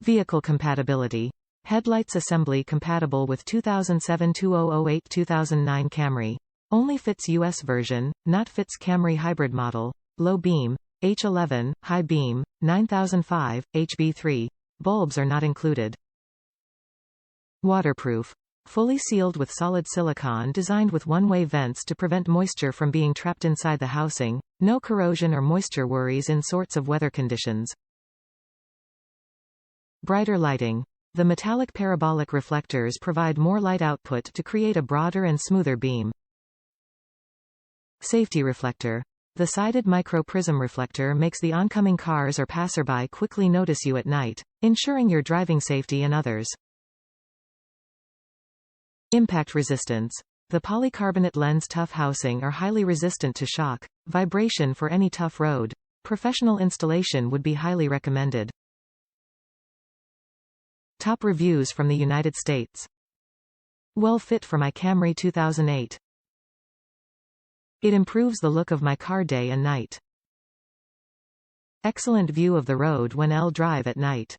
Vehicle compatibility. Headlights assembly compatible with 2007-2008-2009 Camry. Only fits US version, not fits Camry Hybrid Model. Low beam, H11, high beam, 9005, HB3. Bulbs are not included. Waterproof. Fully sealed with solid silicone designed with one-way vents to prevent moisture from being trapped inside the housing. No corrosion or moisture worries in sorts of weather conditions. Brighter lighting. The metallic parabolic reflectors provide more light output to create a broader and smoother beam. Safety reflector. The sided micro-prism reflector makes the oncoming cars or passerby quickly notice you at night, ensuring your driving safety and others. Impact resistance. The polycarbonate lens tough housing are highly resistant to shock, vibration for any tough road. Professional installation would be highly recommended. Top reviews from the United States. Well fit for my Camry 2008. It improves the look of my car day and night. Excellent view of the road when I'll drive at night.